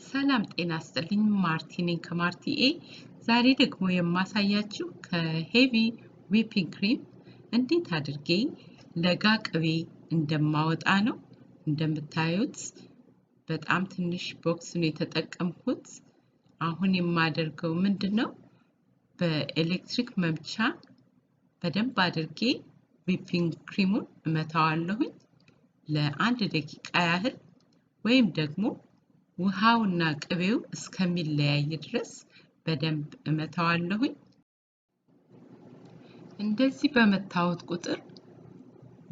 ሰላም ጤና ይስጥልኝ ማርቲ ነኝ ከማርቲኤ ዛሬ ደግሞ የማሳያችሁ ከሄቪ ዊፒንግ ክሪም እንዴት አድርጌ ለጋ ቅቤ እንደማወጣ ነው። እንደምታዩት በጣም ትንሽ ቦክስ ነው የተጠቀምኩት። አሁን የማደርገው ምንድነው በኤሌክትሪክ መምቻ በደንብ አድርጌ ዊፒንግ ክሪሙን እመታዋለሁኝ ለአንድ ደቂቃ ያህል ወይም ደግሞ ውሃውና ቅቤው እስከሚለያይ ድረስ በደንብ እመታዋለሁኝ። እንደዚህ በመታወት ቁጥር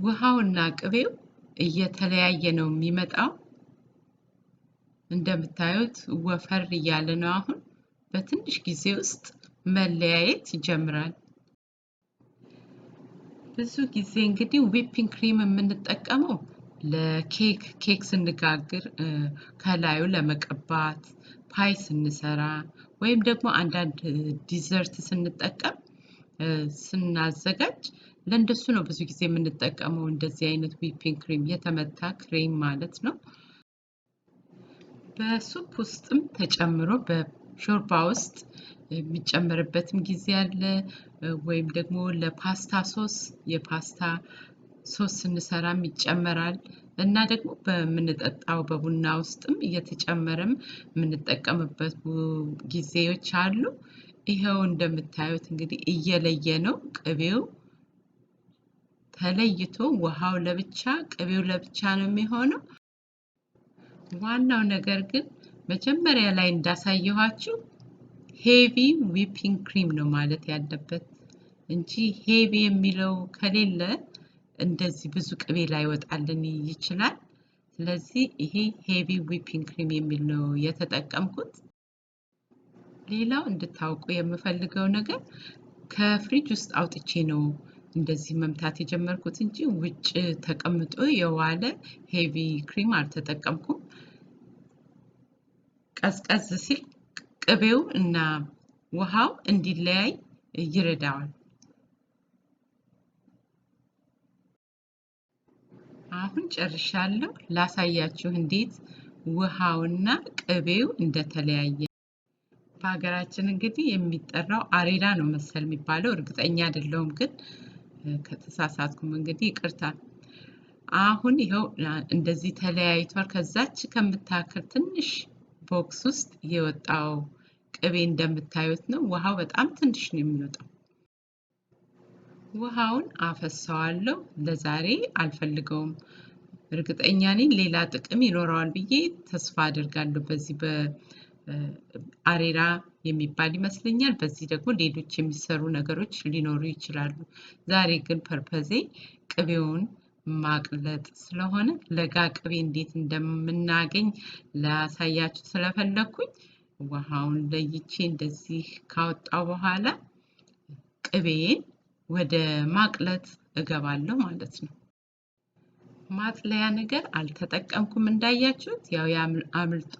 ውሃውና ቅቤው እየተለያየ ነው የሚመጣው። እንደምታዩት ወፈር እያለ ነው። አሁን በትንሽ ጊዜ ውስጥ መለያየት ይጀምራል። ብዙ ጊዜ እንግዲህ ዊፒንግ ክሪም የምንጠቀመው ለኬክ ስንጋግር ከላዩ ለመቀባት ፓይ ስንሰራ ወይም ደግሞ አንዳንድ ዲዘርት ስንጠቀም ስናዘጋጅ ለእንደሱ ነው ብዙ ጊዜ የምንጠቀመው እንደዚህ አይነት ዊፒንግ ክሪም የተመታ ክሬም ማለት ነው። በሱፕ ውስጥም ተጨምሮ በሾርባ ውስጥ የሚጨመርበትም ጊዜ አለ ወይም ደግሞ ለፓስታ ሶስ የፓስታ ሶስ ስንሰራም ይጨመራል እና ደግሞ በመንጠጣው በቡና ውስጥም እየተጨመረም የምንጠቀምበት ጊዜዎች አሉ። ይሄው እንደምታዩት እንግዲህ እየለየ ነው ቅቤው ተለይቶ ውሃው ለብቻ ቅቤው ለብቻ ነው የሚሆነው። ዋናው ነገር ግን መጀመሪያ ላይ እንዳሳየኋችሁ ሄቪ ዊፒንግ ክሪም ነው ማለት ያለበት እንጂ ሄቪ የሚለው ከሌለ እንደዚህ ብዙ ቅቤ ላይ ወጣልን ይችላል። ስለዚህ ይሄ ሄቪ ዊፒንግ ክሪም የሚል ነው የተጠቀምኩት። ሌላው እንድታውቁ የምፈልገው ነገር ከፍሪጅ ውስጥ አውጥቼ ነው እንደዚህ መምታት የጀመርኩት እንጂ ውጭ ተቀምጦ የዋለ ሄቪ ክሪም አልተጠቀምኩም። ቀዝቀዝ ሲል ቅቤው እና ውሃው እንዲለያይ ይረዳዋል። አሁን ጨርሻለሁ። ላሳያችሁ እንዴት ውሃውና ቅቤው እንደተለያየ። በሀገራችን እንግዲህ የሚጠራው አሬራ ነው መሰል የሚባለው እርግጠኛ አይደለሁም ግን ከተሳሳትኩም እንግዲህ ይቅርታ። አሁን ይሄው እንደዚህ ተለያይቷል። ከዛች ከምታክል ትንሽ ቦክስ ውስጥ የወጣው ቅቤ እንደምታዩት ነው። ውሃው በጣም ትንሽ ነው የሚወጣው። ውሃውን አፈሳዋለሁ። ለዛሬ አልፈልገውም። እርግጠኛ ነኝ ሌላ ጥቅም ይኖረዋል ብዬ ተስፋ አደርጋለሁ። በዚህ በአሬራ የሚባል ይመስለኛል። በዚህ ደግሞ ሌሎች የሚሰሩ ነገሮች ሊኖሩ ይችላሉ። ዛሬ ግን ፐርፐዜ ቅቤውን ማቅለጥ ስለሆነ ለጋ ቅቤ እንዴት እንደምናገኝ ላሳያችሁ ስለፈለኩኝ ውሃውን ለይቼ እንደዚህ ካወጣው በኋላ ቅቤን ወደ ማቅለጥ እገባለሁ ማለት ነው። ማጥለያ ነገር አልተጠቀምኩም እንዳያችሁት። ያው አምልጦ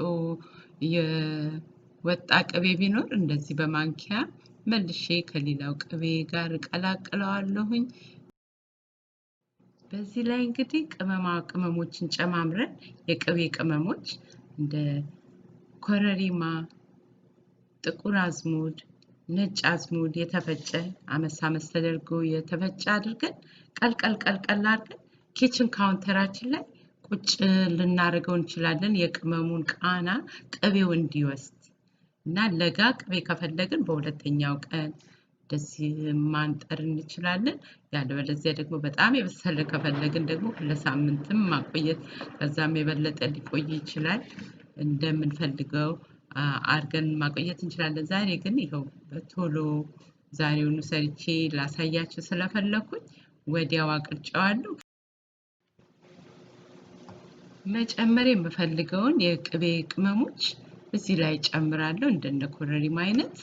የወጣ ቅቤ ቢኖር እንደዚህ በማንኪያ መልሼ ከሌላው ቅቤ ጋር ቀላቅለዋለሁኝ። በዚህ ላይ እንግዲህ ቅመሞችን ጨማምረን የቅቤ ቅመሞች እንደ ኮረሪማ፣ ጥቁር አዝሙድ፣ ነጭ አዝሙድ የተፈጨ አመሳመስ ተደርጎ የተፈጨ አድርገን ቀልቀል አድርገን ኪችን ካውንተራችን ላይ ቁጭ ልናደርገው እንችላለን። የቅመሙን ቃና ቅቤው እንዲወስድ እና ለጋ ቅቤ ከፈለግን በሁለተኛው ቀን እንደዚህ ማንጠር እንችላለን። ያለበለዚያ ደግሞ በጣም የበሰለ ከፈለግን ደግሞ ለሳምንትም ማቆየት ከዛም የበለጠ ሊቆይ ይችላል። እንደምንፈልገው አድርገን ማቆየት እንችላለን። ዛሬ ግን ይኸው በቶሎ ዛሬውኑ ሰርቼ ላሳያችሁ ስለፈለኩኝ ወዲያው አቅርጬዋለሁ። መጨመር የምፈልገውን የቅቤ ቅመሞች እዚህ ላይ ጨምራለሁ እንደነ ኮረሪማ አይነት።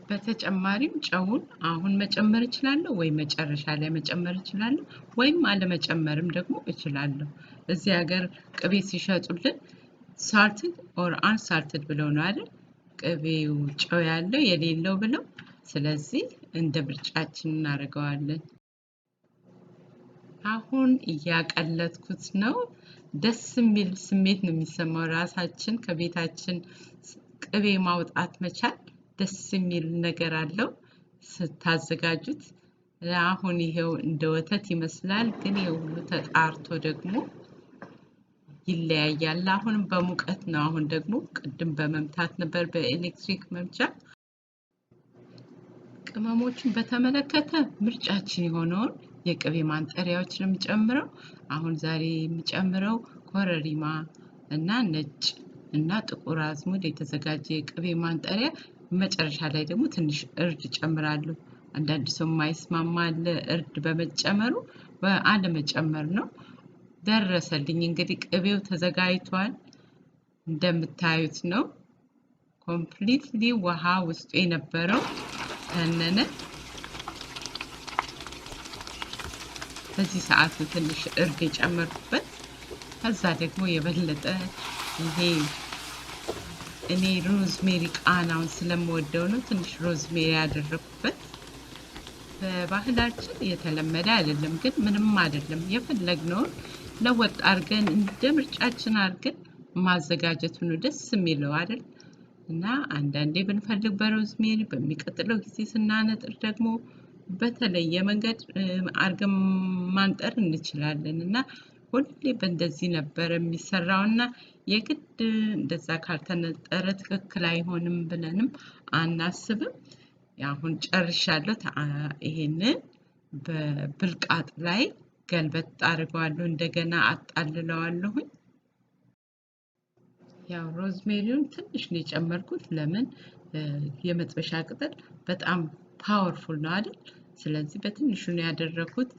በተጨማሪም ጨውን አሁን መጨመር እችላለሁ ወይ መጨረሻ ላይ መጨመር እችላለሁ ወይም አለመጨመርም ደግሞ እችላለሁ። እዚህ ሀገር ቅቤ ሲሸጡልን salted or unsalted ብለው ነው አይደል? ቅቤው ጨው ያለው የሌለው ብለው። ስለዚህ እንደ ምርጫችን እናደርገዋለን። አሁን እያቀለጥኩት ነው ደስ የሚል ስሜት ነው የሚሰማው ራሳችን ከቤታችን ቅቤ ማውጣት መቻል ደስ የሚል ነገር አለው ስታዘጋጁት አሁን ይሄው እንደ ወተት ይመስላል ግን የሁሉ ተጣርቶ ደግሞ ይለያያል አሁን በሙቀት ነው አሁን ደግሞ ቅድም በመምታት ነበር በኤሌክትሪክ መምቻ ቅመሞችን በተመለከተ ምርጫችን የሆነውን የቅቤ ማንጠሪያዎችን የምጨምረው አሁን ዛሬ የምጨምረው ኮረሪማ እና ነጭ እና ጥቁር አዝሙድ የተዘጋጀ የቅቤ ማንጠሪያ መጨረሻ ላይ ደግሞ ትንሽ እርድ ጨምራለሁ አንዳንድ ሰው ማይስማማ እርድ በመጨመሩ በአንድ መጨመር ነው ደረሰልኝ እንግዲህ ቅቤው ተዘጋጅቷል እንደምታዩት ነው ኮምፕሊትሊ ውሃ ውስጡ የነበረው ተነነ በዚህ ሰዓት ትንሽ እርድ የጨመርኩበት ከዛ ደግሞ የበለጠ ይሄ እኔ ሮዝሜሪ ቃናውን ስለምወደው ነው ትንሽ ሮዝሜሪ ያደረኩበት በባህላችን የተለመደ አይደለም ግን ምንም አይደለም የፈለግነውን ለወጥ አርገን እንደ ምርጫችን አርገን ማዘጋጀቱ ነው ደስ የሚለው አይደል እና አንዳንዴ ብንፈልግ በሮዝሜሪ በሚቀጥለው ጊዜ ስናነጥር ደግሞ በተለየ መንገድ አርገን ማንጠር እንችላለን እና ሁሌ በእንደዚህ ነበር የሚሰራውና የግድ እንደዛ ካልተነጠረ ትክክል አይሆንም ብለንም አናስብም ያሁን ጨርሻለሁ ይሄንን በብልቃጥ ላይ ገልበጥ አድርገዋለሁ እንደገና አጣልለዋለሁ ያው ሮዝሜሪውን ትንሽ ነው የጨመርኩት ለምን የመጥበሻ ቅጠል በጣም ፓወርፉል ነው አይደል ስለዚህ በትንሹ ነው ያደረኩት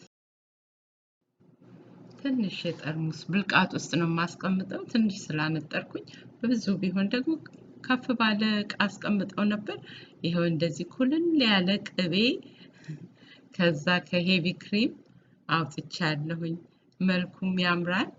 ትንሽ የጠርሙስ ብልቃጥ ውስጥ ነው ማስቀምጠው ትንሽ ስላነጠርኩኝ ብዙ ቢሆን ደግሞ ከፍ ባለ አስቀምጠው ነበር ይሄው እንደዚህ ኩልን ያለ ቅቤ ከዛ ከሄቪ ክሪም አውጥቻለሁኝ መልኩም ያምራል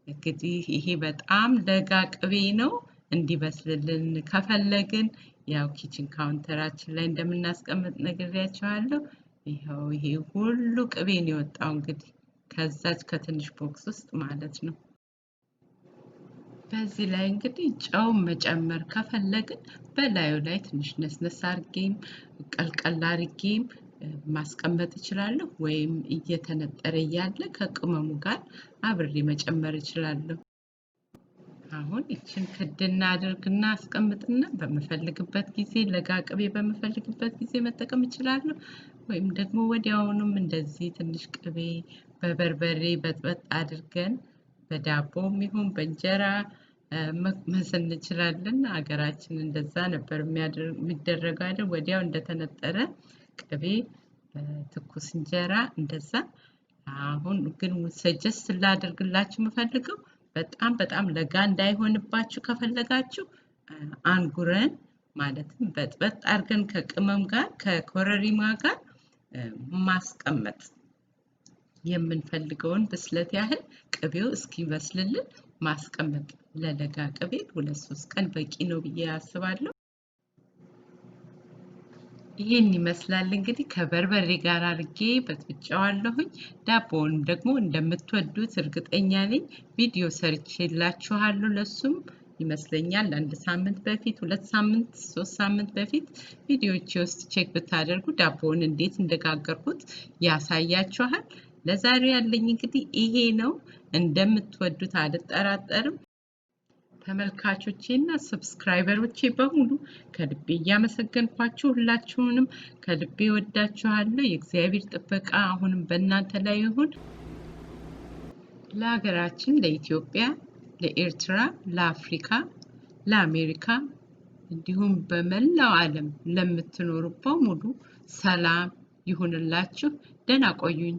እንግዲህ ይሄ በጣም ለጋ ቅቤ ነው እንዲበስልልን ከፈለግን ያው ኪችን ካውንተራችን ላይ እንደምናስቀምጥ ነግሬያችኋለሁ ይሄው ይሄ ሁሉ ቅቤ ነው የወጣው እንግዲህ ከዛች ከትንሽ ቦክስ ውስጥ ማለት ነው በዚህ ላይ እንግዲህ ጨው መጨመር ከፈለግን በላዩ ላይ ትንሽ ነስነስ አርጌም ቀልቀል አርጌም ማስቀመጥ ይችላልው ወይም እየተነጠረ ያለ ከቅመሙ ጋር አብሬ መጨመር ይችላልው አሁን እቺን ክድና አድርግና አስቀምጥና በመፈልግበት ጊዜ ለጋቅቤ በመፈልግበት ጊዜ መጠቀም ይችላልው ወይም ደግሞ ወዲያውኑም እንደዚህ ትንሽ ቅቤ በበርበሬ በጥበጥ አድርገን በዳቦም ይሁን በእንጀራ መመሰል እንችላለን አገራችን እንደዛ ነበር የሚደረገው አይደል ወዲያው እንደተነጠረ ቅቤ ትኩስ እንጀራ እንደዛ አሁን ግን ሰጀስት ላደርግላችሁ መፈልገው በጣም ለጋ እንዳይሆንባችሁ ከፈለጋችሁ አንጉረን ማለትም በጥበጥ አርገን ከቅመም ጋር ከኮረሪማ ጋር ማስቀመጥ የምንፈልገውን ብስለት ያህል ቅቤው እስኪበስልልን ማስቀመጥ ለለጋ ቅቤ 2-3 ቀን በቂ ነው ብዬ አስባለሁ ይሄን ይመስላል እንግዲህ ከበርበሬ ጋር አርጌ በጥብጫዋለሁኝ ዳቦውን ደግሞ እንደምትወዱት እርግጠኛ ነኝ ቪዲዮ ሰርቼላችኋለሁ ለሱም ይመስለኛል አንድ ሳምንት በፊት 2 ሳምንት 3 ሳምንት በፊት ቪዲዮዎች ውስጥ ቼክ ብታደርጉ ዳቦውን እንዴት እንደጋገርኩት ያሳያችኋል ለዛሬ ያለኝ እንግዲህ ይሄ ነው እንደምትወዱት አልጠራጠርም ተመልካቾቼና ሰብስክራይበሮቼ በሙሉ ከልቤ ያመሰግንኳችሁ ሁላችሁንም ከልቤ ወዳችኋለሁ የእግዚአብሔር ጥበቃ አሁንም በእናንተ ላይ ይሁን ለሀገራችን ለኢትዮጵያ ለኤርትራ ለአፍሪካ ለአሜሪካ እንዲሁም በመላው ዓለም ለምትኖሩ በሙሉ ሰላም ይሁንላችሁ ደህና ቆዩኝ